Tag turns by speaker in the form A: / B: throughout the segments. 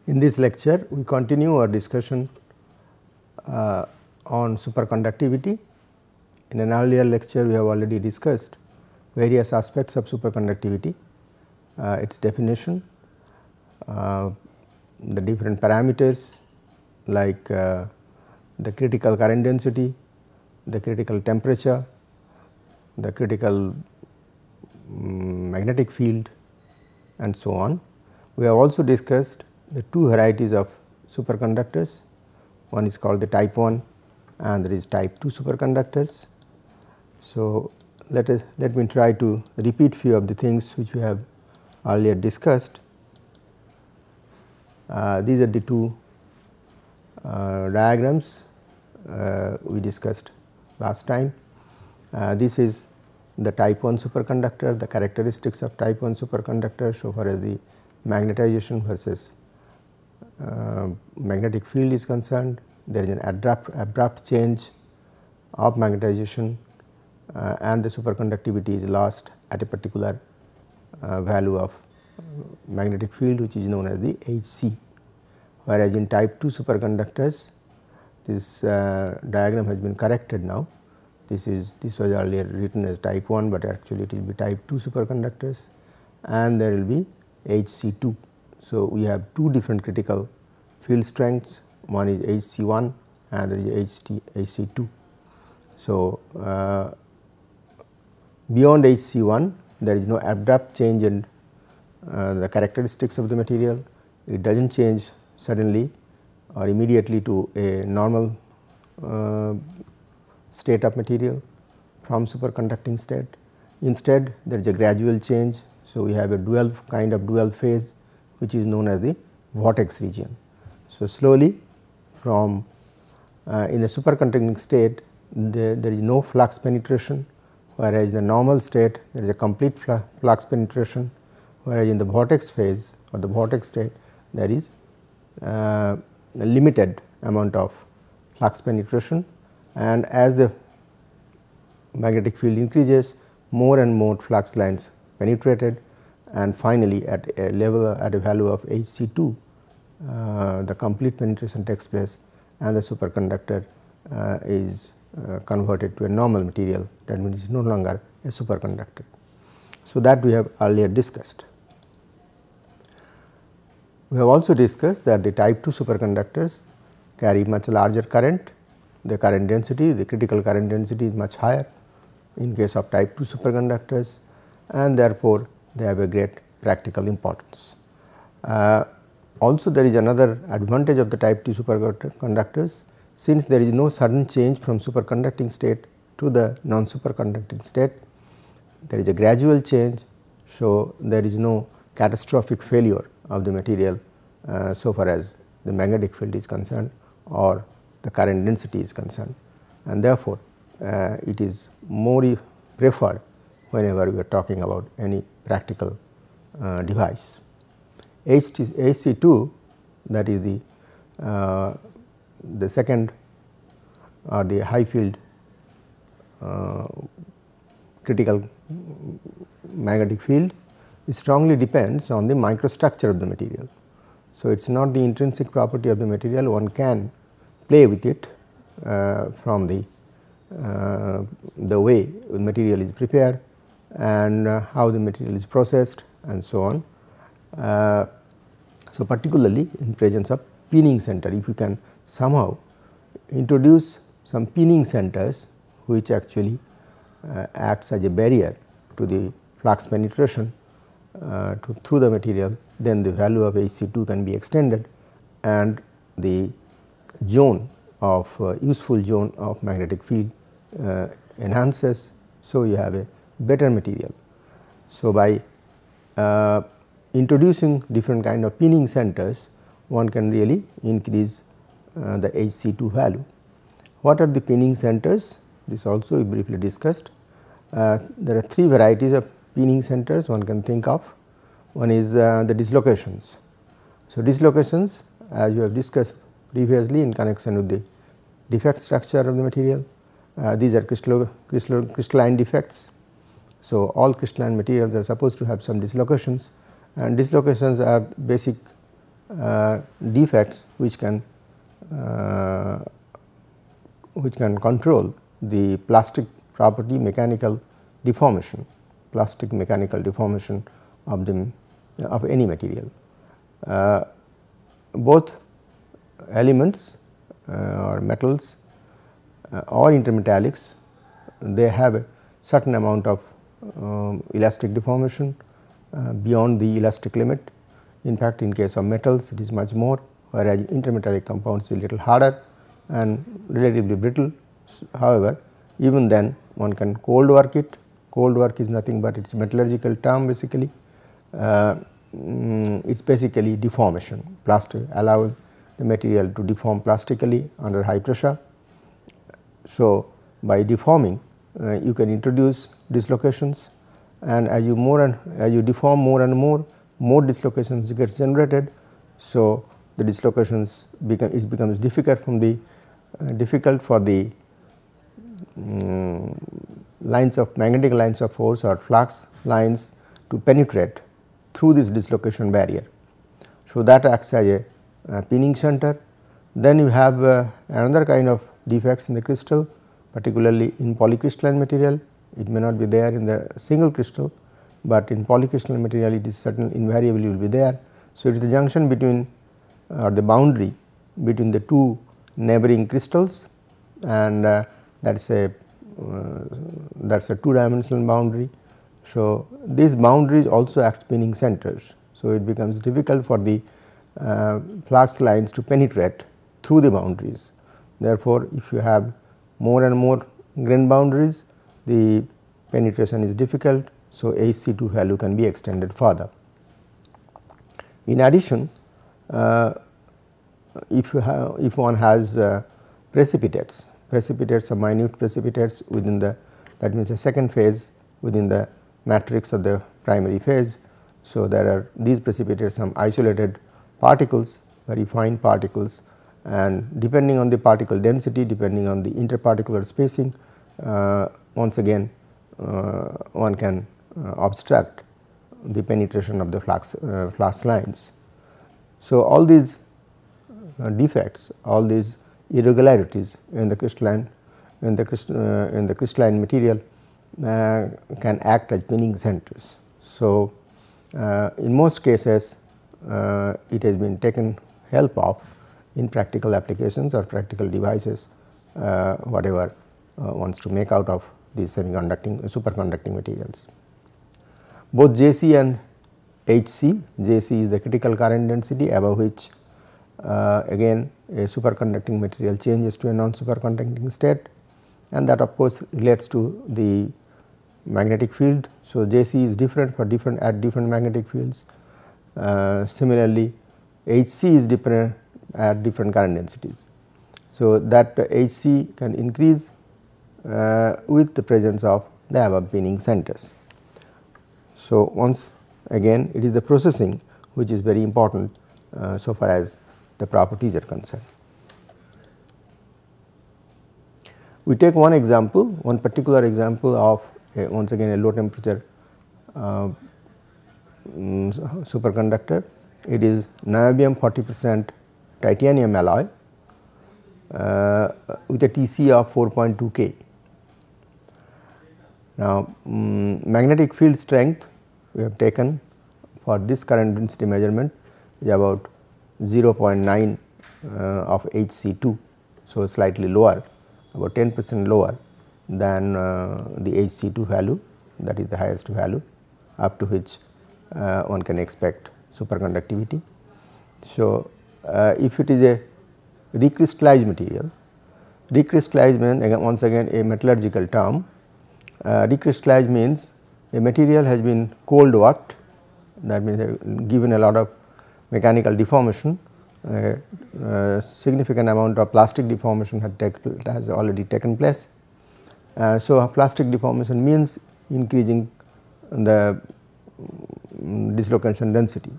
A: In this lecture, we continue our discussion on superconductivity. In an earlier lecture, we have already discussed various aspects of superconductivity, its definition, the different parameters like the critical current density, the critical temperature, the critical magnetic field and so on. We have also discussed the two varieties of superconductors. One is called the type 1 and there is type 2 superconductors. So, let me try to repeat few of the things which we have earlier discussed. These are the two diagrams we discussed last time. This is the type 1 superconductor, the characteristics of type 1 superconductor so far as the magnetization versus magnetic field is concerned. There is an abrupt change of magnetization and the superconductivity is lost at a particular value of magnetic field which is known as the Hc. Whereas in type 2 superconductors, this diagram has been corrected now. This was earlier written as type 1, but actually it will be type 2 superconductors and there will be Hc2. So, we have two different critical field strengths, one is Hc1 and there is Hc2. So, beyond Hc1 there is no abrupt change in the characteristics of the material, it does not change suddenly or immediately to a normal state of material from superconducting state. Instead, there is a gradual change. So, we have a dual phase which is known as the vortex region. So, slowly from in the superconducting state there is no flux penetration, whereas in the normal state there is a complete flux penetration, whereas in the vortex phase or the vortex state there is a limited amount of flux penetration, and as the magnetic field increases more and more flux lines penetrated, and finally at a level at a value of Hc2 the complete penetration takes place and the superconductor is converted to a normal material, that means it is no longer a superconductor. So, that we have earlier discussed. We have also discussed that the type 2 superconductors carry much larger current, the current density, the critical current density is much higher in case of type 2 superconductors, and therefore, they have a great practical importance. Also there is another advantage of the type 2 superconductors, since there is no sudden change from superconducting state to the non-superconducting state, there is a gradual change. So, there is no catastrophic failure of the material so far as the magnetic field is concerned or the current density is concerned, and therefore, it is more preferred whenever we are talking about any practical device. Hc2, that is the second or the high field critical magnetic field, it strongly depends on the microstructure of the material. So, it is not the intrinsic property of the material, one can play with it from the way the material is prepared and how the material is processed and so on. So, particularly in presence of pinning center, if you can somehow introduce some pinning centers which actually acts as a barrier to the flux penetration through the material, then the value of Hc2 can be extended and the zone of useful zone of magnetic field enhances. So, you have a better material. So, by introducing different kind of pinning centers, one can really increase the Hc2 value. What are the pinning centers? This also we briefly discussed. There are three varieties of pinning centers one can think of. One is the dislocations. So, dislocations, as we have discussed previously in connection with the defect structure of the material, these are crystalline defects. So, all crystalline materials are supposed to have some dislocations, and dislocations are basic defects which can control the plastic property mechanical deformation, plastic mechanical deformation of any material. Both elements or metals or intermetallics, they have a certain amount of elastic deformation beyond the elastic limit. In fact, in case of metals it is much more, whereas intermetallic compounds is a little harder and relatively brittle. However, even then one can cold work it. Cold work is nothing but it is a metallurgical term basically. It is basically deformation, plastic, allowing the material to deform plastically under high pressure. So, by deforming you can introduce dislocations, and as you deform more and more dislocations gets generated. So, the dislocations becomes difficult for the magnetic lines of force or flux lines to penetrate through this dislocation barrier. So, that acts as a pinning center. Then you have another kind of defects in the crystal, particularly in polycrystalline material. It may not be there in the single crystal, but in polycrystalline material it is certain invariably will be there. So, it is the junction between or the boundary between the two neighboring crystals, and that is a 2-dimensional boundary. So, these boundaries also act pinning centers. So, it becomes difficult for the flux lines to penetrate through the boundaries. Therefore, if you have more and more grain boundaries, the penetration is difficult. So, HC2 value can be extended further. In addition, if one has precipitates are minute precipitates within the, that means a second phase within the matrix of the primary phase. So, there are these precipitates some isolated particles, very fine particles, and depending on the particle density, depending on the interparticular spacing, once again one can obstruct the penetration of the flux lines. So, all these defects, all these irregularities in the crystalline material can act as pinning centers. So, in most cases it has been taken help of in practical applications or practical devices, whatever wants to make out of these superconducting materials. Both Jc and Hc, Jc is the critical current density above which again a superconducting material changes to a non-superconducting state, and that of course relates to the magnetic field. So, Jc is different for different magnetic fields. Similarly, Hc is different at different current densities. So, that Hc can increase with the presence of the above pinning centers. So, once again it is the processing which is very important so far as the properties are concerned. We take one example, one particular example of once again a low temperature superconductor. It is niobium 40% titanium alloy with a TC of 4.2 K. Now, magnetic field strength we have taken for this current density measurement is about 0.9 of Hc2. So, slightly lower, about 10% lower than the Hc2 value, that is the highest value up to which one can expect superconductivity. So, if it is a recrystallized material, recrystallized means once again a metallurgical term. Recrystallized means a material has been cold worked, that means given a lot of mechanical deformation, significant amount of plastic deformation has already taken place. So, plastic deformation means increasing the dislocation density.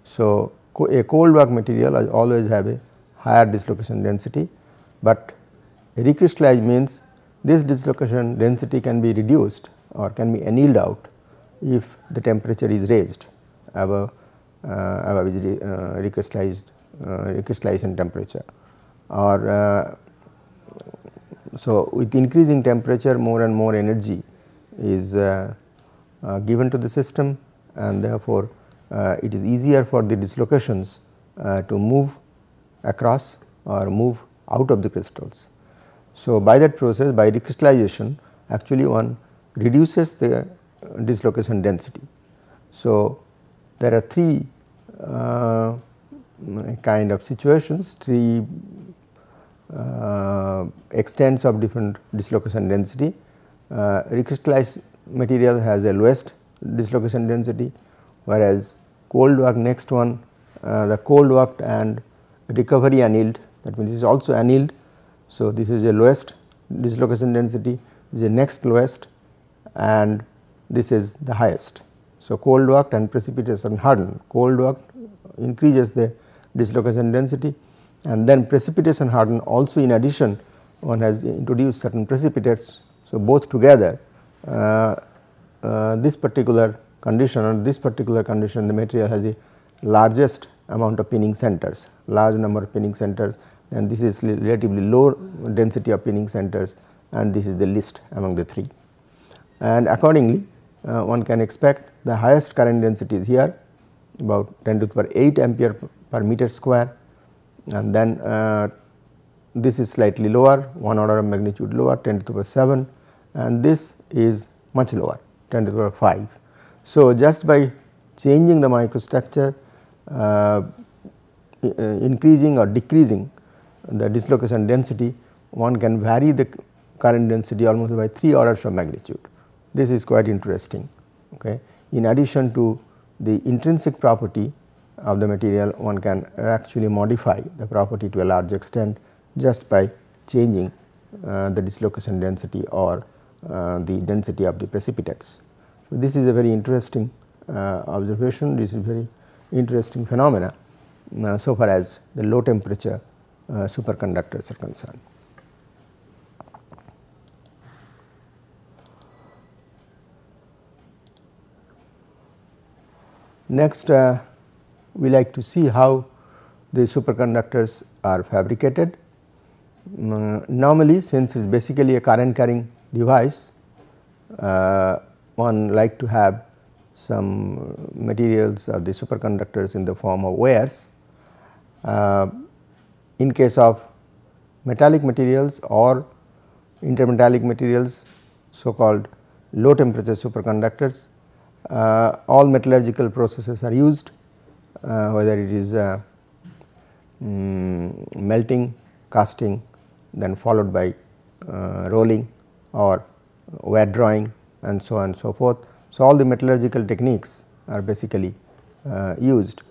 A: So, a cold work material always have a higher dislocation density, but a recrystallized means this dislocation density can be reduced or can be annealed out if the temperature is raised above average recrystallization temperature, or so with increasing temperature more and more energy is given to the system, and therefore, it is easier for the dislocations to move across or move out of the crystals. So, by that process, by recrystallization, actually one reduces the dislocation density. So, there are three kind of situations, three extents of different dislocation density. Recrystallized material has the lowest dislocation density, whereas cold work next one, the cold worked and recovery annealed, that means this is also annealed. So, this is the lowest dislocation density, this is the next lowest, and this is the highest. So, cold worked and precipitation hardened. Cold worked increases the dislocation density, and then precipitation hardened also, in addition one has introduced certain precipitates. So, both together this particular condition, or this particular condition, the material has the largest amount of pinning centers, large number of pinning centers, and this is relatively low density of pinning centers, and this is the least among the three. And accordingly, one can expect the highest current density is here, about 10 to the power 8 ampere per meter square, and then this is slightly lower, 1 order of magnitude lower, 10 to the power 7, and this is much lower, 10 to the power 5. So, just by changing the microstructure, increasing or decreasing the dislocation density, one can vary the current density almost by 3 orders of magnitude. This is quite interesting. Okay. In addition to the intrinsic property of the material, one can actually modify the property to a large extent just by changing the dislocation density or the density of the precipitates. So, this is a very interesting observation, this is very interesting phenomena so far as the low temperature superconductors are concerned. Next, we like to see how the superconductors are fabricated. Normally, since it is basically a current carrying device, one like to have some materials of the superconductors in the form of wares. In case of metallic materials or intermetallic materials, so called low temperature superconductors, all metallurgical processes are used, whether it is melting, casting, then followed by rolling or wet drawing, and so on and so forth. So, all the metallurgical techniques are basically used,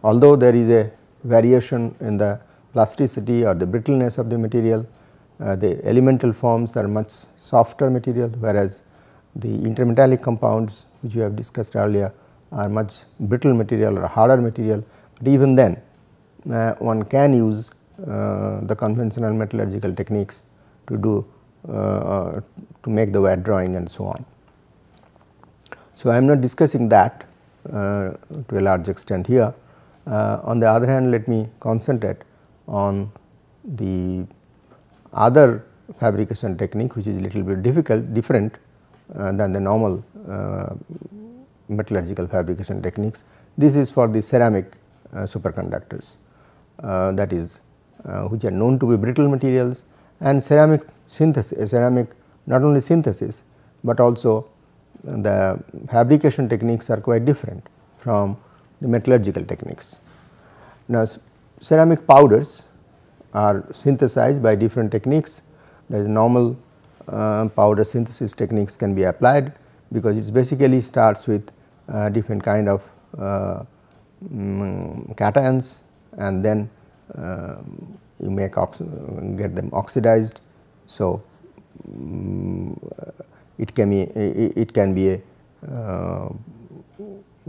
A: although there is a variation in the plasticity or the brittleness of the material. The elemental forms are much softer material, whereas the intermetallic compounds which we have discussed earlier are much brittle material or harder material, but even then one can use the conventional metallurgical techniques to do to make the wet drawing and so on. So, I am not discussing that to a large extent here. On the other hand, let me concentrate on the other fabrication technique, which is little bit different than the normal metallurgical fabrication techniques. This is for the ceramic superconductors, that is which are known to be brittle materials, and ceramic synthesis, ceramic not only synthesis, but also the fabrication techniques are quite different from the metallurgical techniques. Now, ceramic powders are synthesized by different techniques. There is normal powder synthesis techniques can be applied, because it basically starts with different kind of cations, and then you make get them oxidized. So, it can be a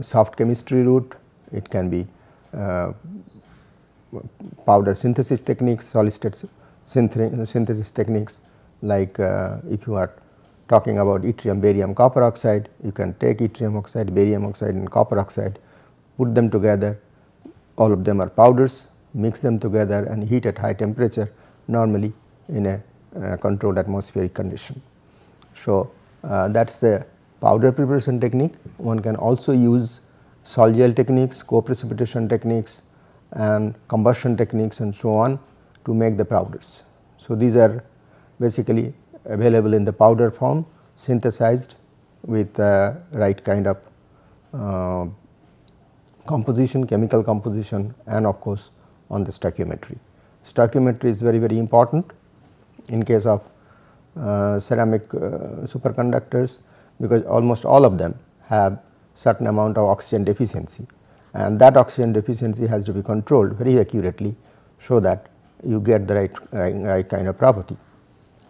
A: soft chemistry route, it can be powder synthesis techniques, solid state synthesis techniques, like if you are talking about yttrium, barium, copper oxide, you can take yttrium oxide, barium oxide and copper oxide, put them together, all of them are powders, mix them together and heat at high temperature, normally in a controlled atmospheric condition. So, that is the powder preparation technique. One can also use sol gel techniques, co-precipitation techniques and combustion techniques and so on to make the powders. So, these are basically available in the powder form, synthesized with right kind of composition, chemical composition, and of course, on the stoichiometry. Stoichiometry is very, very important in case of ceramic superconductors, because almost all of them have certain amount of oxygen deficiency, and that oxygen deficiency has to be controlled very accurately, so that you get the right kind of property.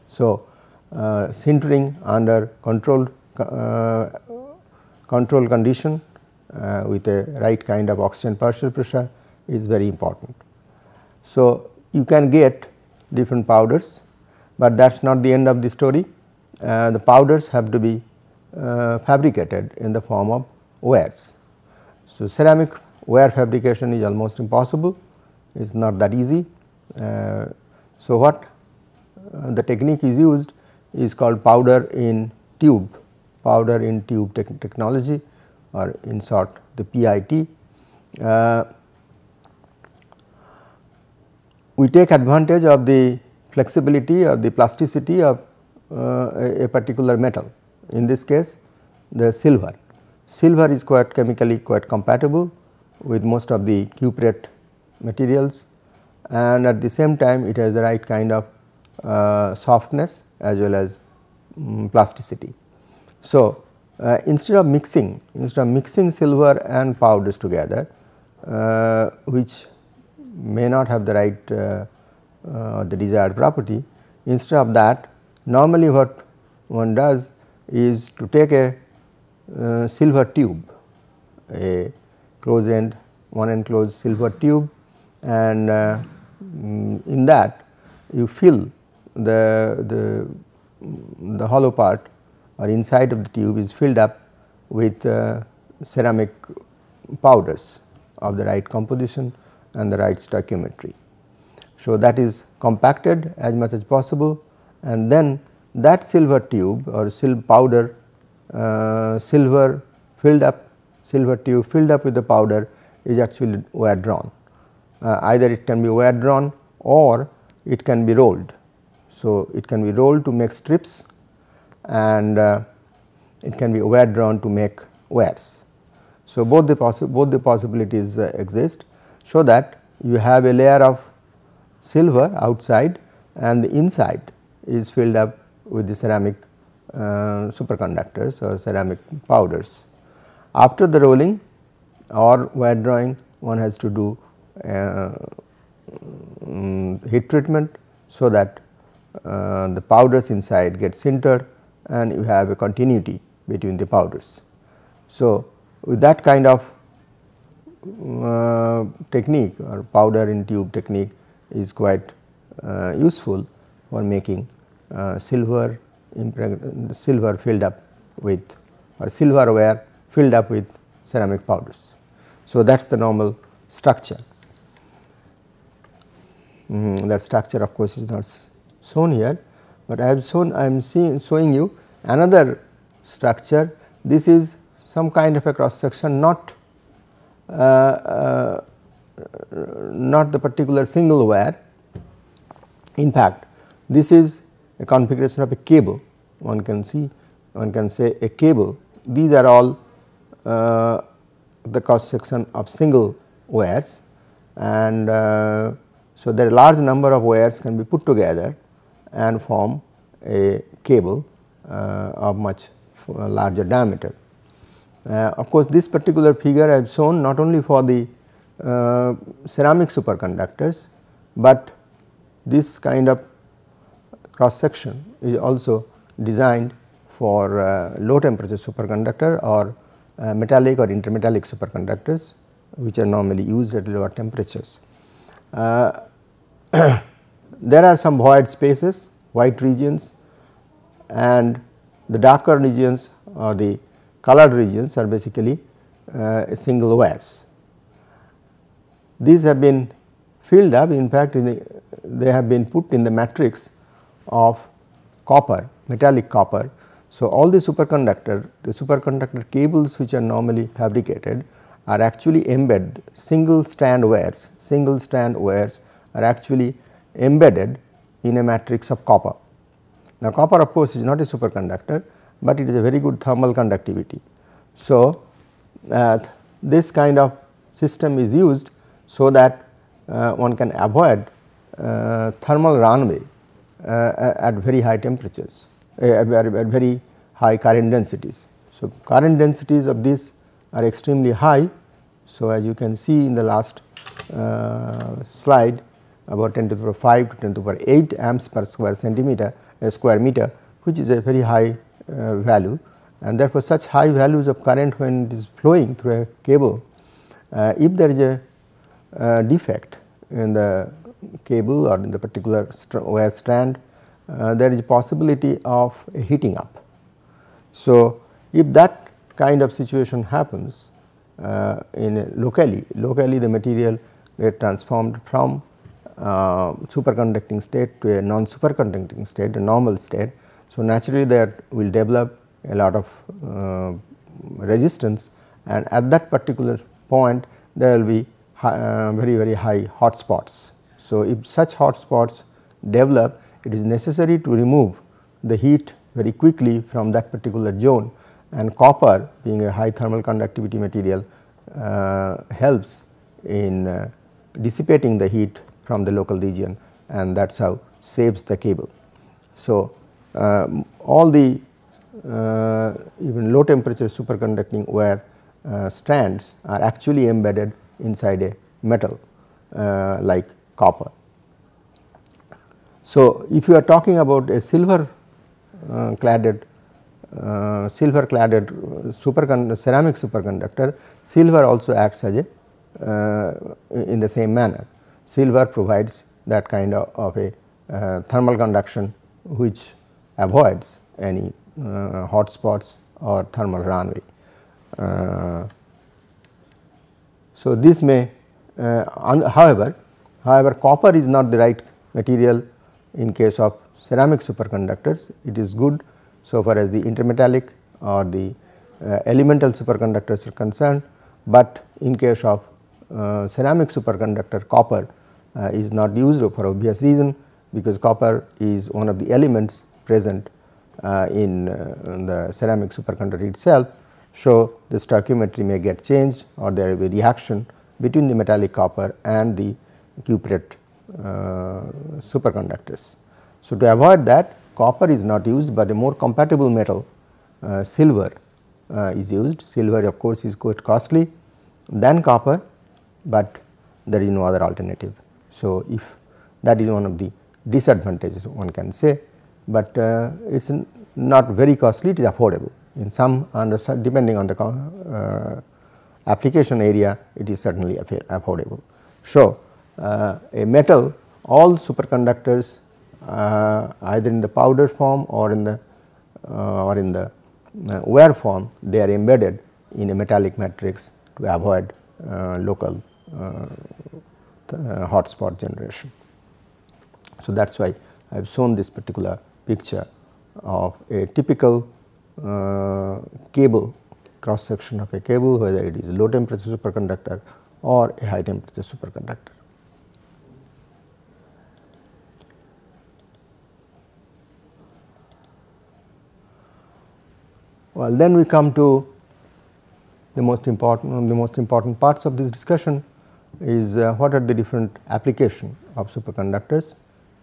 A: So, sintering under controlled condition with a right kind of oxygen partial pressure is very important. So, you can get different powders, but that is not the end of the story. The powders have to be fabricated in the form of wares. So, ceramic ware fabrication is almost impossible, it is not that easy. So, what the technique is used is called powder in tube technology, or in short the PIT. We take advantage of the flexibility or the plasticity of a particular metal. In this case, the silver. Silver is quite chemically quite compatible with most of the cuprate materials, and at the same time it has the right kind of softness as well as plasticity. So, instead of mixing silver and powders together, which may not have the right the desired property, instead of that, normally what one does is to take a silver tube, a closed end, one enclosed silver tube, and in that you fill the hollow part or inside of the tube is filled up with ceramic powders of the right composition and the right stoichiometry. So, that is compacted as much as possible, and then that silver tube or powder silver tube filled up with the powder is actually wire drawn. Either it can be wire drawn or it can be rolled. So, it can be rolled to make strips, and it can be wire drawn to make wares. So, both the possibilities exist, so that you have a layer of silver outside and the inside is filled up with the ceramic superconductors or ceramic powders. After the rolling or wire drawing, one has to do heat treatment, so that the powders inside get sintered and you have a continuity between the powders. So, with that kind of technique or powder in tube technique is quite useful for making silver filled up with, or silverware filled up with ceramic powders. So, that is the normal structure. That structure of course is not shown here, but I am showing you another structure. This is some kind of a cross section, not the particular single wire. In fact, this is a configuration of a cable. One can say a cable. These are all the cross section of single wires, and so there are large number of wires can be put together and form a cable of much larger diameter. Of course, this particular figure I have shown not only for the ceramic superconductors, but this kind of cross section is also designed for low temperature superconductor or metallic or intermetallic superconductors, which are normally used at lower temperatures. There are some void spaces, white regions, and the darker regions or the colored regions are basically single wires. these have been filled up, in fact they have been put in the matrix of copper, metallic copper. So, all the superconductor cables which are normally fabricated are actually embedded, single strand wires are actually embedded in a matrix of copper. Now, copper of course is not a superconductor, but it is a very good thermal conductivity. So, this kind of system is used so that one can avoid thermal runaway at very high temperatures, at very high current densities. So, current densities of this are extremely high. So, as you can see in the last slide, about 10 to the power 5 to 10 to the power 8 amps per square meter, which is a very high value, and therefore, such high values of current when it is flowing through a cable, if there is a defect in the cable or in the particular wire strand, there is a possibility of heating up. So, if that kind of situation happens locally the material get transformed from superconducting state to a non-superconducting state, a normal state. So, naturally that will develop a lot of resistance, and at that particular point there will be very high hot spots. So, if such hot spots develop, it is necessary to remove the heat very quickly from that particular zone, and copper being a high thermal conductivity material helps in dissipating the heat from the local region, and that is how saves the cable. So, all the even low temperature superconducting wire strands are actually embedded inside a metal like copper. So, if you are talking about a silver cladded ceramic superconductor, silver also acts as a in the same manner. Silver provides that kind of a thermal conduction which avoids any hot spots or thermal runaway. So, this may however, copper is not the right material in case of ceramic superconductors. It is good so far as the intermetallic or the elemental superconductors are concerned, but in case of ceramic superconductor, copper is not used for obvious reason, because copper is one of the elements present in the ceramic superconductor itself. So, the stoichiometry may get changed, or there will be reaction between the metallic copper and the cuprate superconductors. So, to avoid that, copper is not used, but a more compatible metal silver is used. Silver of course is quite costly than copper, but there is no other alternative. So, if that is one of the disadvantages one can say, but it is not very costly, it is affordable. In some depending on the application area, it is certainly affordable. So, a metal, all superconductors either in the powder form or in the wire form, they are embedded in a metallic matrix to avoid local hotspot generation. So, that is why I have shown this particular picture of a typical cable, cross section of a cable, whether it is a low temperature superconductor or a high temperature superconductor. Well, then we come to the most important, one of the most important parts of this discussion is what are the different application of superconductors.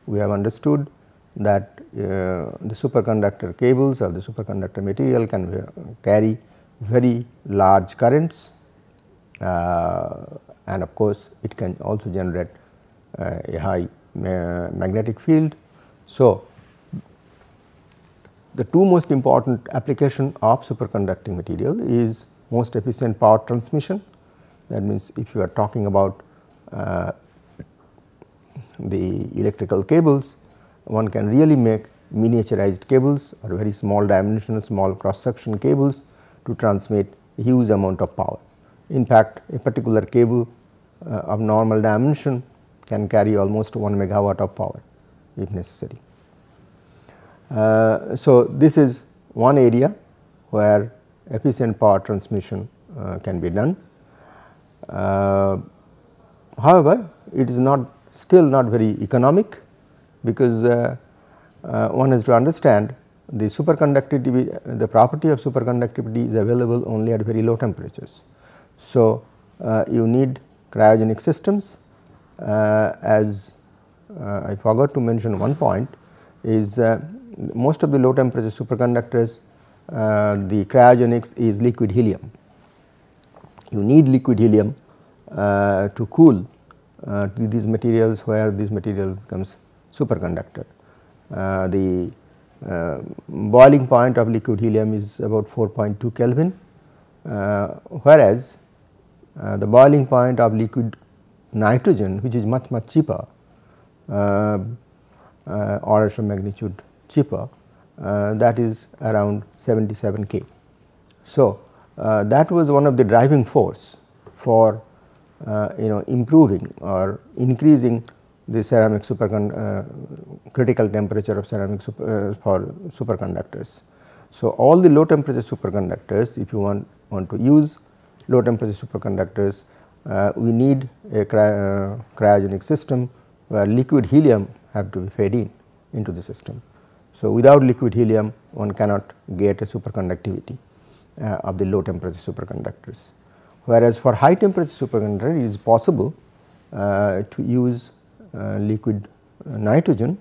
A: We have understood that the superconductor cables or the superconductor material can carry very large currents, and of course, it can also generate a high magnetic field. So, the two most important application of superconducting material is most efficient power transmission. That means, if you are talking about the electrical cables, one can really make miniaturized cables or very small dimensional, small cross section cables to transmit a huge amount of power. In fact, a particular cable of normal dimension can carry almost 1 megawatt of power if necessary. So, this is one area where efficient power transmission can be done. However, it is still not very economic, because one has to understand the superconductivity, the property of superconductivity is available only at very low temperatures. So, you need cryogenic systems. As I forgot to mention one point is most of the low temperature superconductors, the cryogenics is liquid helium. You need liquid helium to cool these materials, where this material becomes superconductor. The boiling point of liquid helium is about 4.2 Kelvin, whereas the boiling point of liquid nitrogen, which is much cheaper, orders of magnitude cheaper, that is around 77 K. So, that was one of the driving force for improving or increasing the ceramic critical temperature of ceramic for superconductors. So, all the low temperature superconductors, if you want to use low temperature superconductors, we need a cryogenic system where liquid helium have to be fed into the system. So, without liquid helium one cannot get a superconductivity of the low temperature superconductors, whereas for high temperature superconductor it is possible to use liquid nitrogen,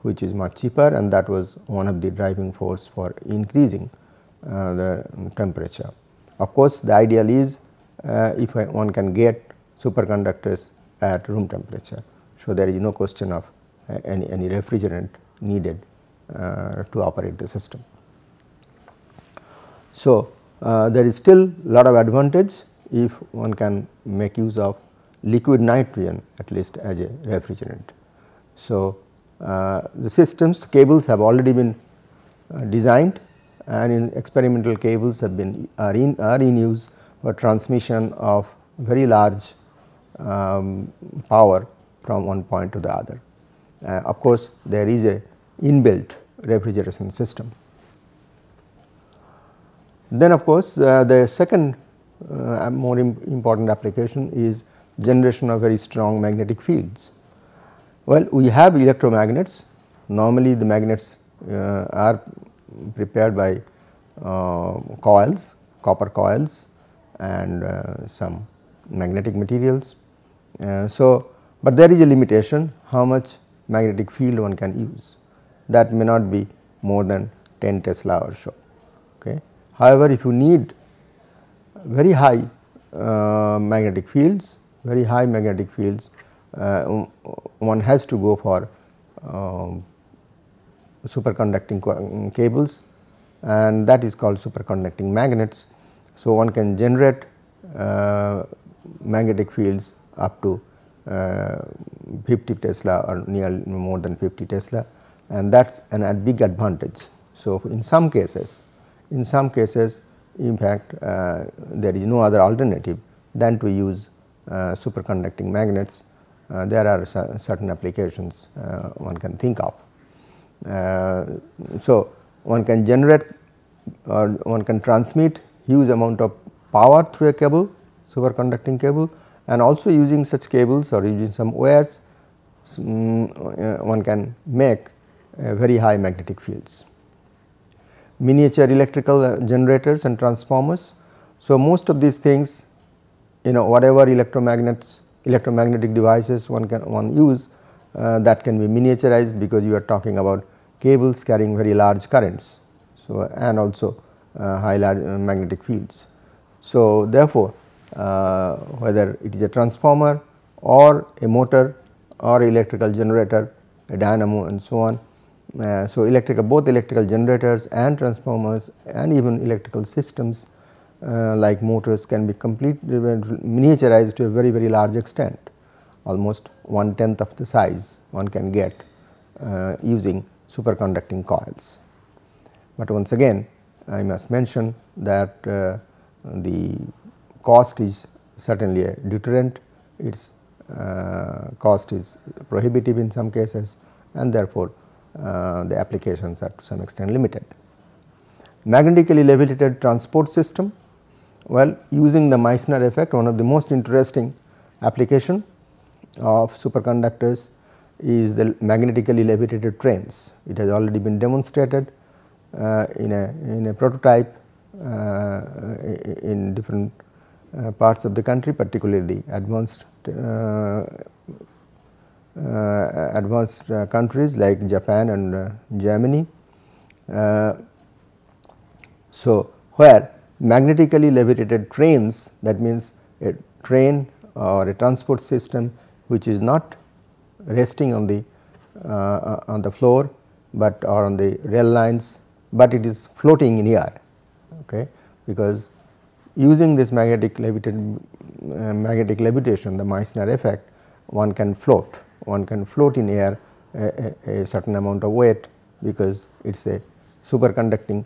A: which is much cheaper, and that was one of the driving force for increasing the temperature. Of course, the ideal is if one can get superconductors at room temperature. So, there is no question of any refrigerant needed to operate the system. So, there is still lot of advantage if one can make use of liquid nitrogen at least as a refrigerant. So, the systems cables have already been designed, and in experimental cables are in use for transmission of very large power from one point to the other. Of course, there is a inbuilt refrigeration system. Then of course, the second more important application is generation of very strong magnetic fields. Well, we have electromagnets. Normally the magnets are prepared by coils, copper coils, and some magnetic materials. But there is a limitation how much magnetic field one can use. That may not be more than 10 Tesla or so. Okay. However, if you need very high magnetic fields, one has to go for superconducting cables, and that is called superconducting magnets. So, one can generate magnetic fields up to 50 Tesla or near more than 50 Tesla, and that is a big advantage. So, in some cases in fact there is no other alternative than to use superconducting magnets. There are certain applications one can think of. So, one can generate or one can transmit huge amount of power through a cable, superconducting cable, and also using such cables or using some wires one can make very high magnetic fields. Miniature electrical generators and transformers. So, most of these things, whatever electromagnetic devices one use, that can be miniaturized, because you are talking about cables carrying very large currents. So, and also high magnetic fields. So, therefore, whether it is a transformer or a motor or electrical generator, a dynamo and so on. So, both electrical generators and transformers and even electrical systems like motors can be miniaturized to a very large extent, almost 1/10 of the size one can get using superconducting coils. But once again I must mention that the cost is certainly a deterrent, its cost is prohibitive in some cases, and therefore, the applications are to some extent limited. Magnetically levitated transport system. Well, using the Meissner effect, one of the most interesting application of superconductors is the magnetically levitated trains. It has already been demonstrated in a prototype in different parts of the country, particularly the advanced countries like Japan and Germany. So, where magnetically levitated trains, that means a train or a transport system which is not resting on the floor, but or on the rail lines, but it is floating in air, okay, because using this magnetic levitation, the Meissner effect, one can float in air a certain amount of weight, because it is a superconducting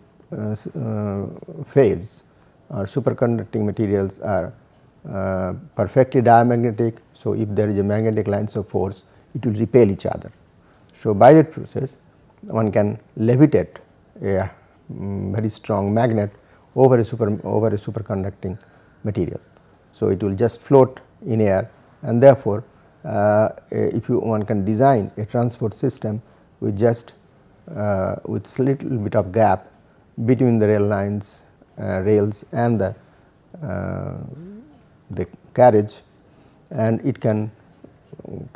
A: phase, or superconducting materials are perfectly diamagnetic. So, if there is a magnetic lines of force, it will repel each other. So, by that process one can levitate a very strong magnet over a superconducting material. So, it will just float in air, and therefore, if one can design a transport system with just with little bit of gap between the rail lines, rails and the carriage, and it can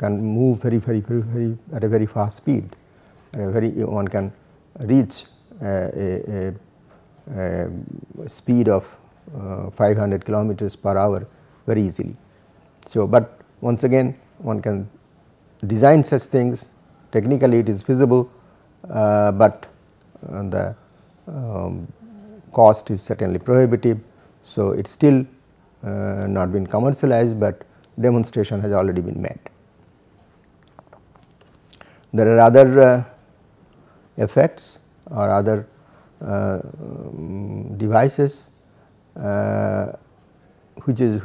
A: move very at a very fast speed, one can reach a speed of 500 kilometers per hour very easily. So, but once again one can design such things, technically it is feasible, but the cost is certainly prohibitive. So, it is still not been commercialized, but demonstration has already been made. There are other effects or other devices which is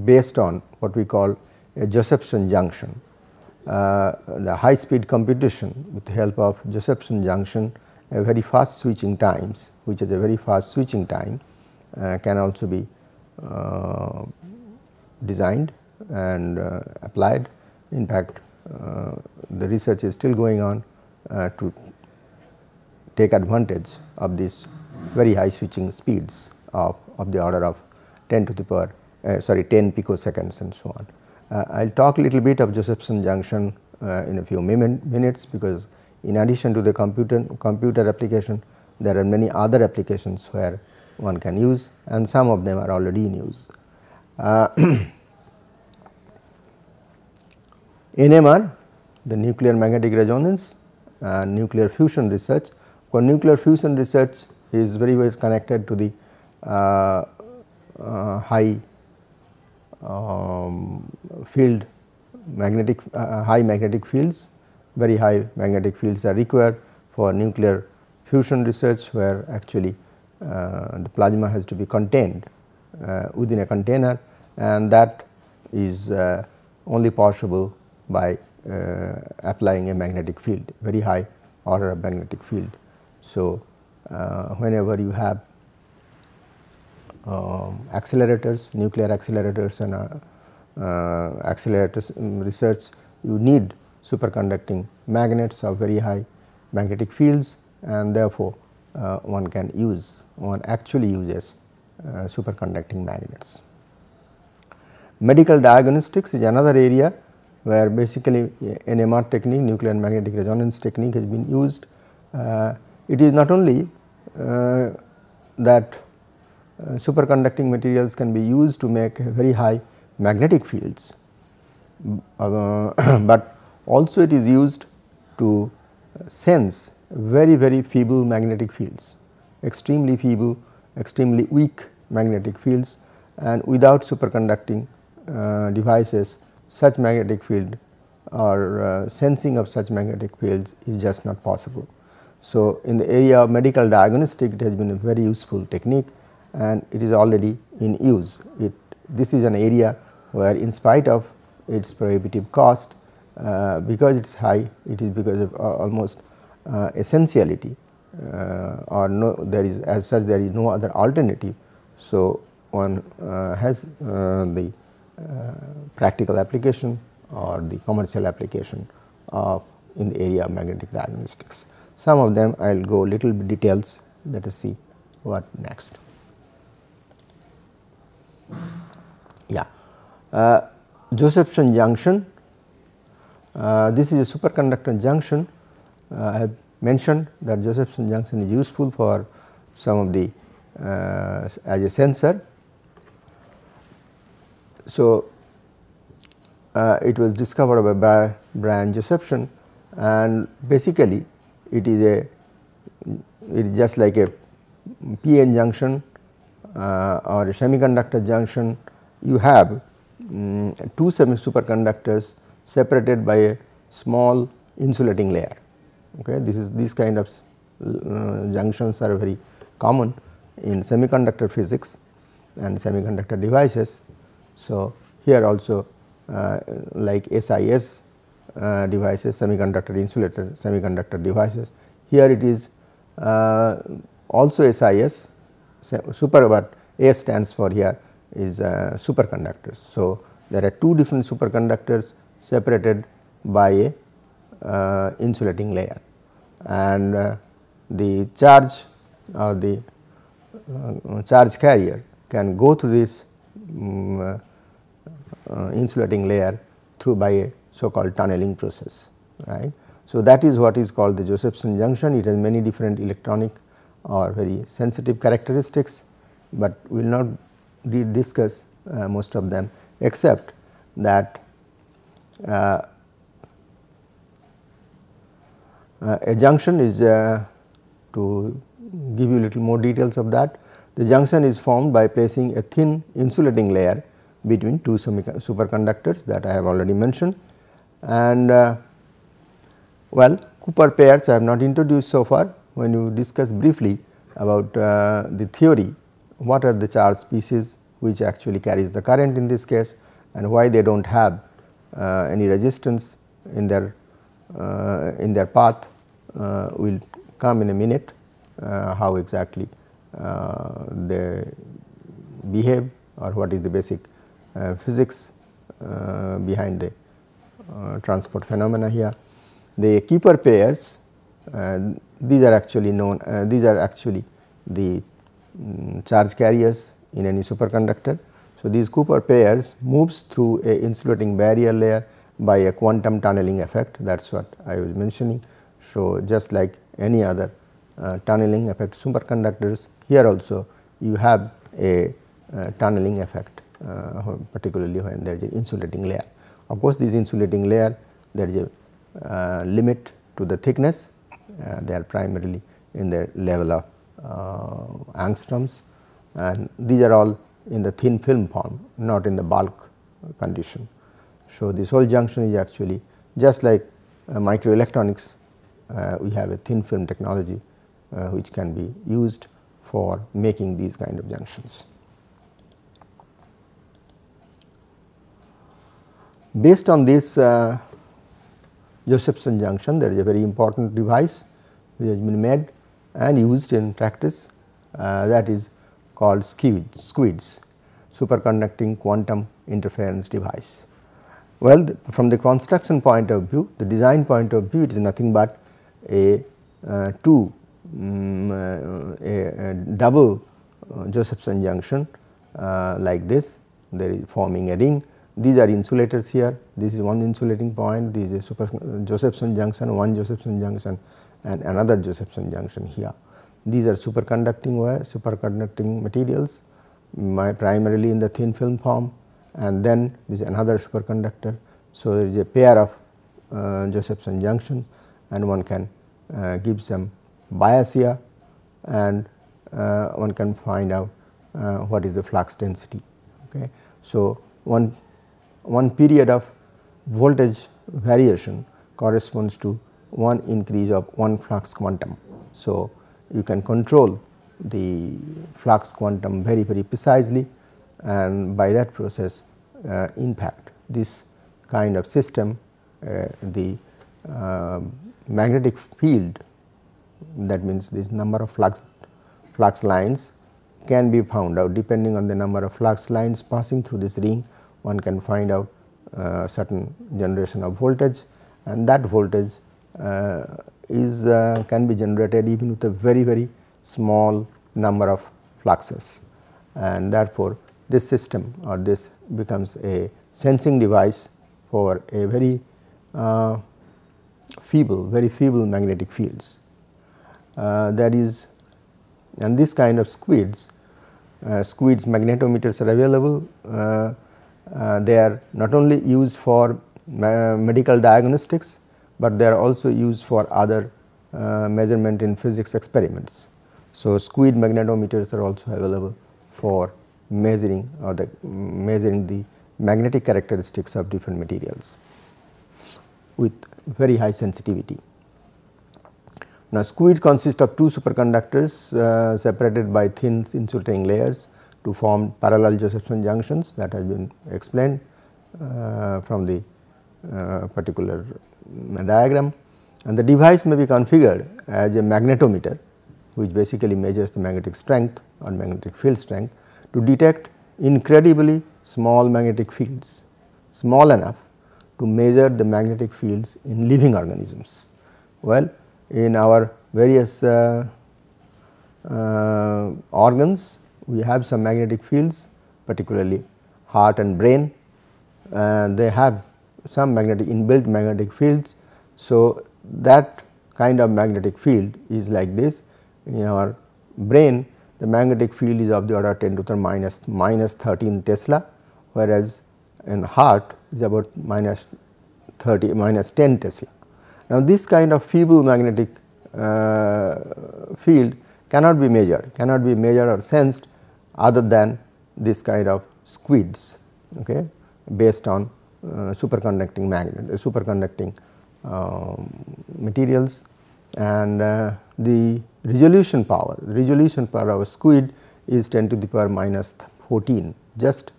A: based on what we call a Josephson junction. The high speed computation with the help of Josephson junction, a very fast switching times, which is a very fast switching time, can also be designed and applied. In fact, the research is still going on to take advantage of this very high switching speeds of the order of 10 picoseconds and so on. I will talk a little bit of Josephson junction in a few minutes, because in addition to the computer application, there are many other applications where one can use, and some of them are already in use. NMR, the nuclear magnetic resonance, nuclear fusion research. For nuclear fusion research is very well connected to the high field magnetic high magnetic fields. Very high magnetic fields are required for nuclear fusion research, where actually the plasma has to be contained within a container, and that is only possible by applying a magnetic field, very high order of magnetic field. So, whenever you have accelerators, nuclear accelerators and accelerators research, you need superconducting magnets of very high magnetic fields, and therefore, one actually uses superconducting magnets. Medical diagnostics is another area where basically NMR technique, nuclear magnetic resonance technique, has been used. It is not only that superconducting materials can be used to make very high magnetic fields, but also it is used to sense very feeble magnetic fields, extremely feeble, extremely weak magnetic fields, and without superconducting devices, such magnetic field or sensing of such magnetic fields is just not possible. So, in the area of medical diagnostic, it has been a very useful technique, and it is already in use. This is an area where in spite of its prohibitive cost, because it is high, it is because of almost essentiality, or no, there is as such there is no other alternative. So, one has the practical application or the commercial application of in the area of magnetic diagnostics. Some of them I will go little bit details. Let us see what next. Yeah, Josephson junction. This is a superconductor junction. I have mentioned that Josephson junction is useful for some of the as a sensor. So, it was discovered by Brian Josephson, and basically it is just like a PN junction or a semiconductor junction. You have two superconductors separated by a small insulating layer. Okay. These kind of junctions are very common in semiconductor physics and semiconductor devices. So, here also like SIS devices, semiconductor insulator semiconductor devices, here it is also SIS super, but S stands for here is superconductors. So, there are two different superconductors separated by a insulating layer, and the charge or the charge carrier can go through this insulating layer through by a so called tunneling process, right. So, that is what is called the Josephson junction. It has many different electronic or very sensitive characteristics, but we will not discuss most of them, except that a junction is to give you little more details of that. The junction is formed by placing a thin insulating layer between two superconductors that I have already mentioned, and well, Cooper pairs I have not introduced so far. When you discuss briefly about the theory, what are the charge species which actually carries the current in this case, and why they do not have any resistance in their path, will come in a minute, how exactly they behave or what is the basic physics behind the transport phenomena here. The Cooper pairs, these are actually known, these are actually the charge carriers in any superconductor. So, these Cooper pairs moves through a insulating barrier layer by a quantum tunneling effect, that is what I was mentioning. So, just like any other tunneling effect superconductors, here also you have a tunneling effect, particularly when there is an insulating layer. Of course, this insulating layer, there is a limit to the thickness, they are primarily in the level of angstroms, and these are all in the thin film form, not in the bulk condition. So, this whole junction is actually just like microelectronics, we have a thin film technology which can be used for making these kind of junctions. Based on this Josephson junction, there is a very important device which has been made and used in practice, that is called SQUIDS, superconducting quantum interference device. Well, from the construction point of view, the design point of view, it is nothing but a double Josephson junction like this. There is forming a ring. These are insulators here. This is one insulating point. This is a Josephson junction, one Josephson junction, and another Josephson junction here. These are superconducting materials, primarily in the thin film form, and then this is another superconductor. So, there is a pair of Josephson junction, and one can give some bias here, and one can find out what is the flux density. Okay. So, one period of voltage variation corresponds to one increase of one flux quantum. So, you can control the flux quantum very precisely, and by that process impact this kind of system, the magnetic field, that means this number of flux lines can be found out. Depending on the number of flux lines passing through this ring, one can find out certain generation of voltage, and that voltage can be generated even with a very small number of fluxes, and therefore, this system or this becomes a sensing device for a very feeble magnetic fields. There is, and this kind of squids magnetometers are available. They are not only used for medical diagnostics, but they are also used for other measurement in physics experiments. So, squid magnetometers are also available for measuring the magnetic characteristics of different materials with very high sensitivity. Now, squid consists of two superconductors separated by thin insulating layers to form parallel Josephson junctions, that has been explained from the particular diagram, and the device may be configured as a magnetometer, which basically measures the magnetic strength or magnetic field strength to detect incredibly small magnetic fields, small enough to measure the magnetic fields in living organisms. Well, in our various organs, we have some magnetic fields, particularly heart and brain, and they have some inbuilt magnetic fields. So, that kind of magnetic field is like this. In our brain, the magnetic field is of the order 10 to the minus 13 Tesla, whereas in heart is about minus 10 Tesla. Now, this kind of feeble magnetic field cannot be measured or sensed other than this kind of squids, okay, based on superconducting materials, and the resolution power of squid is 10 to the power minus 14, just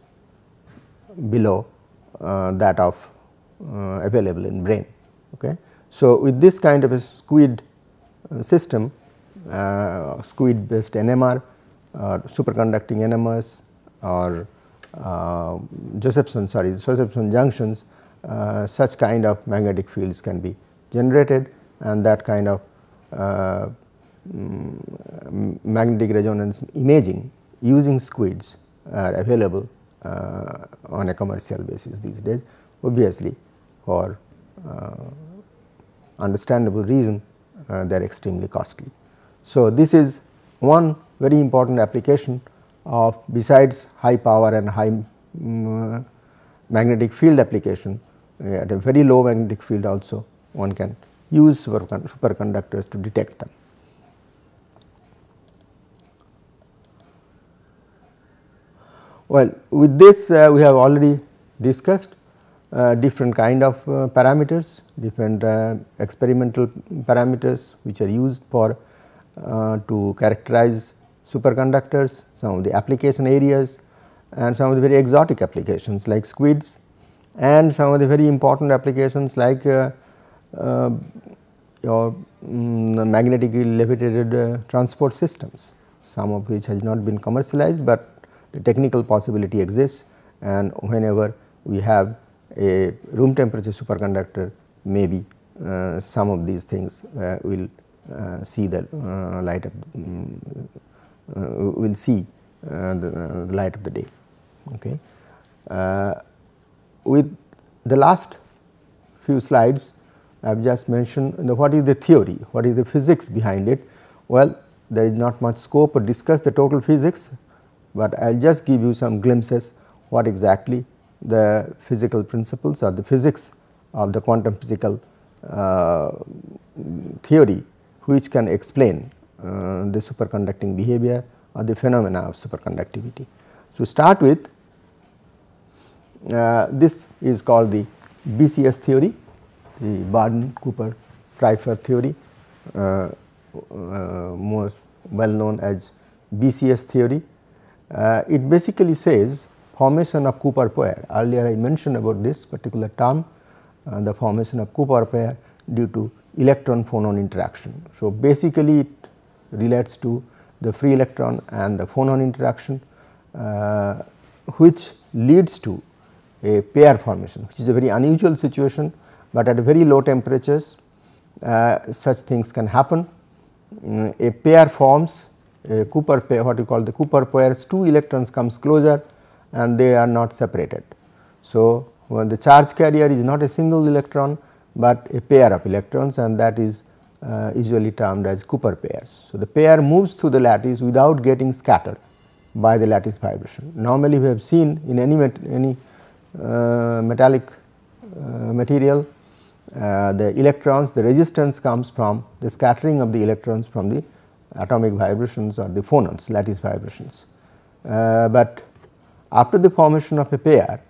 A: below that of available in brain. Okay. So, with this kind of a squid system, squid based NMR or superconducting NMRs or Josephson junctions, such kind of magnetic fields can be generated, and that kind of magnetic resonance imaging using squids are available on a commercial basis these days. Obviously, for understandable reason, they are extremely costly. So, this is one very important application of, besides high power and high magnetic field application, at a very low magnetic field also one can use superconductors to detect them. Well, with this we have already discussed different kind of parameters, different experimental parameters which are used for to characterize superconductors, some of the application areas, and some of the very exotic applications like squids, and some of the very important applications like your magnetically levitated transport systems, some of which has not been commercialized, but the technical possibility exists, and whenever we have a room temperature superconductor, maybe some of these things will see the light of the light of the day. Okay. With the last few slides, I have just mentioned what is the theory, what is the physics behind it. Well, there is not much scope to discuss the total physics, but I will just give you some glimpses what exactly the physical principles or the physics of the quantum physical theory which can explain the superconducting behavior or the phenomena of superconductivity. So, start with this is called the BCS theory, the Barden-Cooper-Schrieffer theory, more well known as BCS theory. It basically says formation of Cooper pair. Earlier I mentioned about this particular term, the formation of Cooper pair due to electron phonon interaction. So, basically it relates to the free electron and the phonon interaction, which leads to a pair formation, which is a very unusual situation, but at very low temperatures such things can happen. A pair forms, a Cooper pair, what you call the Cooper pairs, 2 electrons comes closer and they are not separated. So, when the charge carrier is not a single electron, but a pair of electrons, and that is usually termed as Cooper pairs. So, the pair moves through the lattice without getting scattered by the lattice vibration. Normally, we have seen in any metallic material, the electrons, the resistance comes from the scattering of the electrons from the atomic vibrations or the phonons, lattice vibrations. But after the formation of a pair,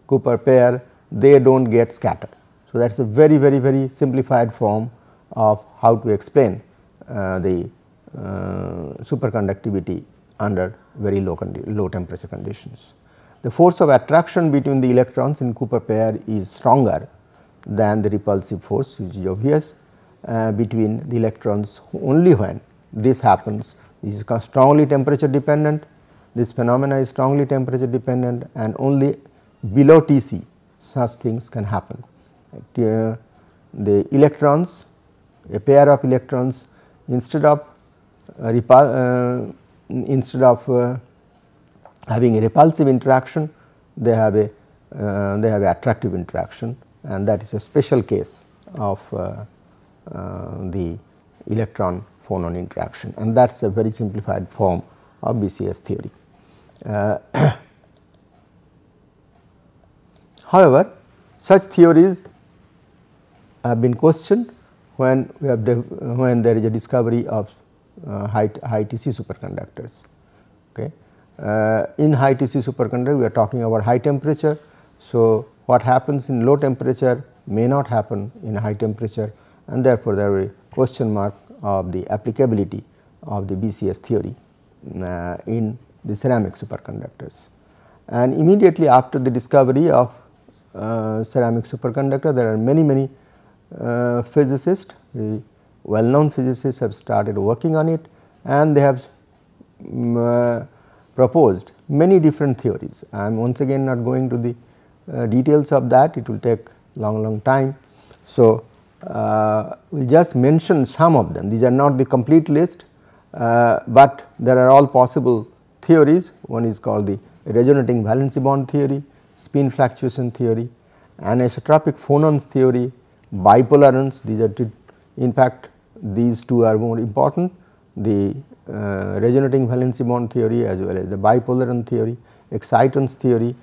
A: Cooper pair, they do not get scattered. So, that is a very simplified form of how to explain the superconductivity under very low temperature conditions. The force of attraction between the electrons in Cooper pair is stronger than the repulsive force, which is obvious between the electrons. Only when this happens, this is strongly temperature dependent, this phenomena is strongly temperature dependent, and only below Tc such things can happen. The electrons, a pair of electrons, instead of having a repulsive interaction, they have a attractive interaction, and that is a special case of the electron phonon interaction, and that is a very simplified form of BCS theory. However, such theories have been questioned when there is a discovery of high Tc superconductors. Okay. In high Tc superconductor, we are talking about high temperature. So, what happens in low temperature may not happen in high temperature, and therefore, there is a question mark of the applicability of the BCS theory in the ceramic superconductors. And immediately after the discovery of ceramic superconductor, there are many physicists, the well known physicists have started working on it, and they have proposed many different theories. I am once again not going to the details of that, it will take long time. So, we will just mention some of them. These are not the complete list, but there are all possible theories. One is called the resonating valency bond theory, spin fluctuation theory, anisotropic phonons theory, bipolarons. These are in fact these two are more important, the resonating valency bond theory as well as the bipolaron theory, excitons theory,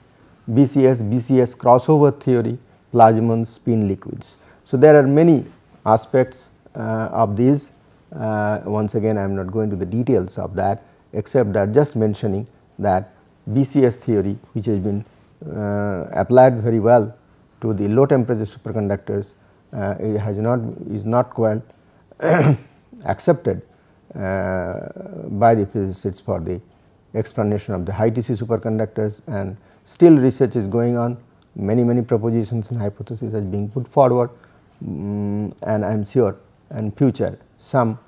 A: BCS crossover theory, plasmons, spin liquids. So, there are many aspects of these. Once again I am not going to the details of that, except that just mentioning that BCS theory, which has been applied very well to the low temperature superconductors, is not quite accepted by the physicists for the explanation of the high Tc superconductors, and still research is going on. Many propositions and hypotheses are being put forward, and I am sure in future some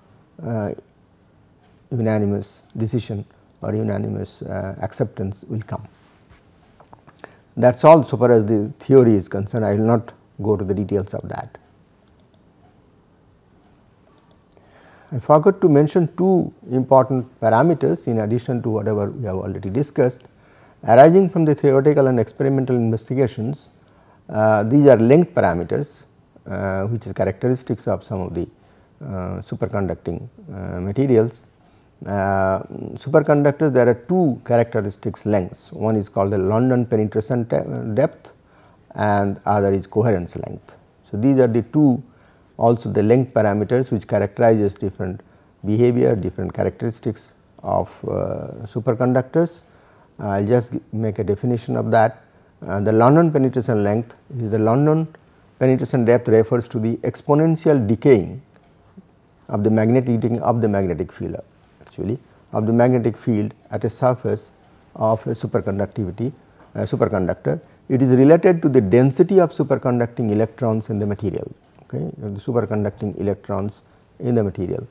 A: unanimous decision or unanimous acceptance will come. That is all so far as the theory is concerned. I will not go to the details of that. I forgot to mention two important parameters in addition to whatever we have already discussed. Arising from the theoretical and experimental investigations, these are length parameters, which is characteristics of some of the superconducting materials. Superconductors, there are two characteristics lengths, one is called the London penetration depth and other is coherence length. So, these are the two also the length parameters which characterizes different behavior, different characteristics of superconductors. I will just make a definition of that. The London penetration length is the London penetration depth refers to the exponential decaying of the magnetic field, actually of the magnetic field at a surface of a superconductivity superconductor. It is related to the density of superconducting electrons in the material, okay, the superconducting electrons in the material.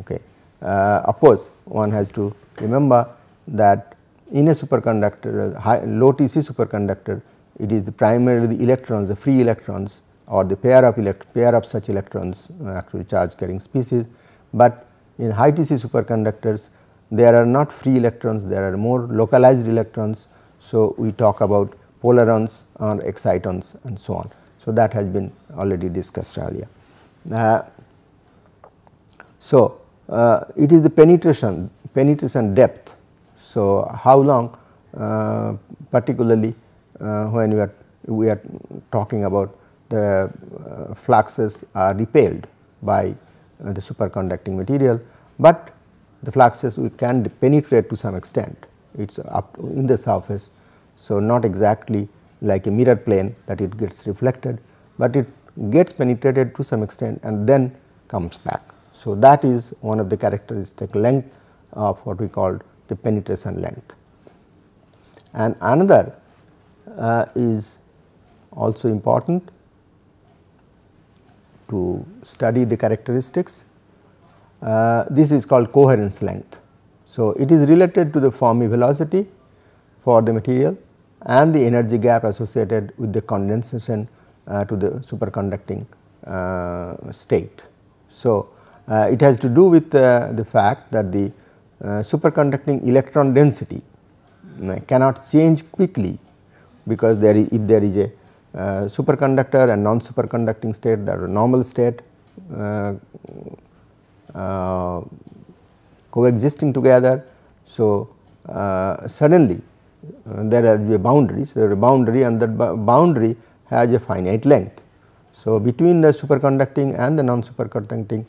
A: Okay. Of course, one has to remember that in a superconductor, low Tc superconductor, it is primarily the electrons, the free electrons or the pair of such electrons actually charge carrying species, but in high Tc superconductors there are not free electrons, there are more localized electrons. So, we talk about polarons or excitons and so on. So, that has been already discussed earlier. It is the penetration depth. So, how long particularly when we are talking about the fluxes are repelled by the superconducting material, but the fluxes we can penetrate to some extent, it is up in the surface. So, not exactly like a mirror plane that it gets reflected, but it gets penetrated to some extent and then comes back. So, that is one of the characteristic length of what we call the penetration length. And another is also important to study the characteristics. This is called coherence length. So, it is related to the Fermi velocity for the material and the energy gap associated with the condensation to the superconducting state. So, it has to do with the fact that the superconducting electron density cannot change quickly, because if there is a superconductor and non-superconducting state, that is normal state coexisting together. So, suddenly there will be a boundary. So, there is a boundary and that boundary has a finite length. So, between the superconducting and the non-superconducting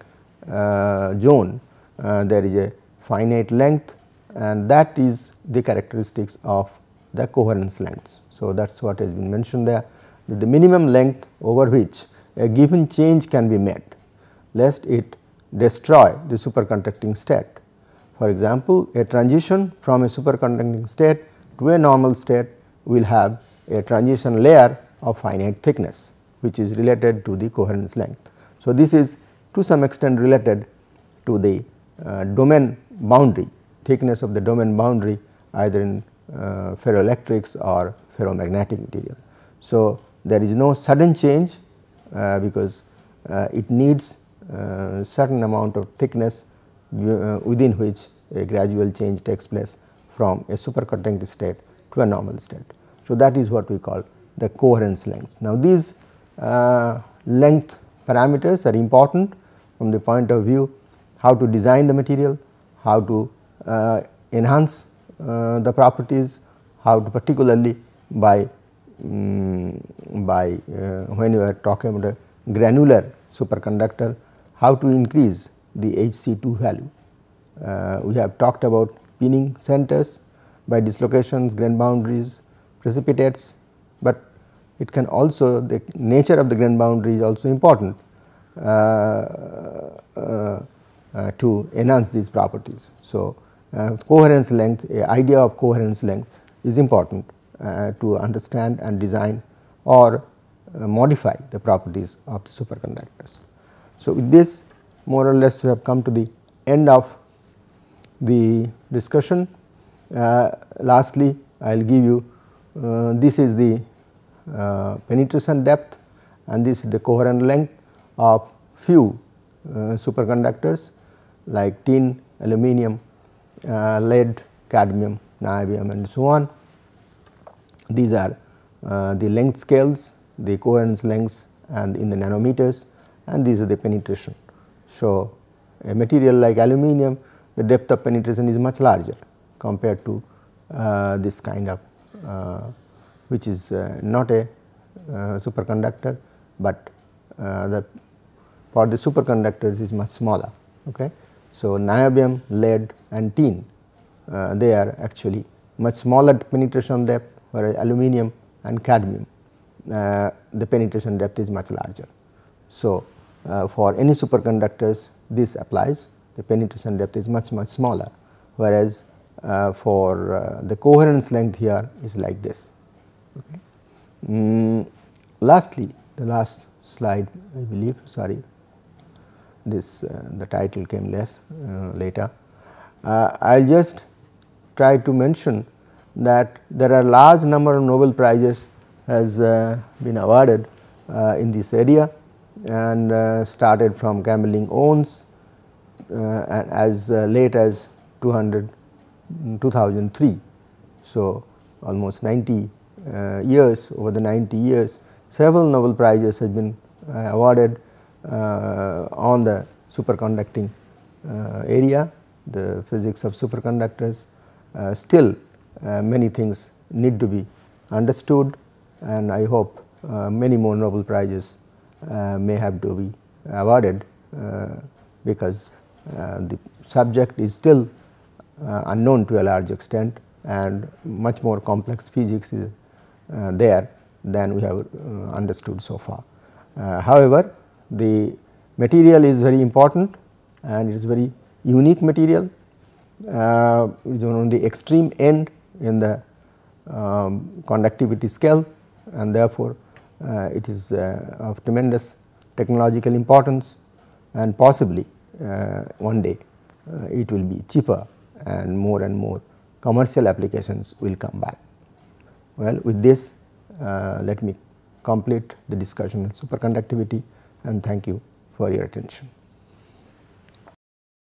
A: zone there is a finite length, and that is the characteristics of the coherence lengths. So, that is what has been mentioned there, that the minimum length over which a given change can be made lest it destroy the superconducting state. For example, a transition from a superconducting state to a normal state will have a transition layer of finite thickness, which is related to the coherence length. So, this is to some extent related to the domain boundary, thickness of the domain boundary either in ferroelectrics or ferromagnetic material. So, there is no sudden change because it needs certain amount of thickness within which a gradual change takes place from a superconducting state to a normal state. So, that is what we call the coherence lengths. Now, these length parameters are important from the point of view how to design the material, how to enhance the properties, how to particularly by when you are talking about a granular superconductor, how to increase the Hc2 value. We have talked about pinning centers by dislocations, grain boundaries, precipitates, but it can also, the nature of the grain boundary is also important to enhance these properties. So, coherence length, idea of coherence length is important to understand and design or modify the properties of the superconductors. So, with this more or less we have come to the end of the discussion. Lastly, I will give you this is the penetration depth and this is the coherent length of few superconductors like tin, aluminum, lead, cadmium, niobium and so on. These are the length scales, the coherence lengths and in the nanometers, and these are the penetration. So, a material like aluminum, the depth of penetration is much larger compared to this kind of which is not a superconductor, but for the superconductors is much smaller. Okay. So, niobium, lead and tin they are actually much smaller penetration depth, whereas aluminum and cadmium the penetration depth is much larger. So, for any superconductors this applies, the penetration depth is much smaller, whereas for the coherence length here is like this. Okay. Lastly, the last slide I believe, sorry, this the title came later. I will just try to mention that there are large number of Nobel Prizes has been awarded in this area, and started from Kamerlingh Onnes and as late as 2003. So, almost 90 years, over the 90 years several Nobel Prizes have been awarded on the superconducting area, the physics of superconductors. Still many things need to be understood, and I hope many more Nobel Prizes may have to be awarded because the subject is still unknown to a large extent, and much more complex physics is there than we have understood so far. However, the material is very important and it is very unique material. It is on the extreme end in the conductivity scale, and therefore, it is of tremendous technological importance, and possibly one day it will be cheaper and more commercial applications will come back. Well, with this let me complete the discussion on superconductivity, and thank you for your attention.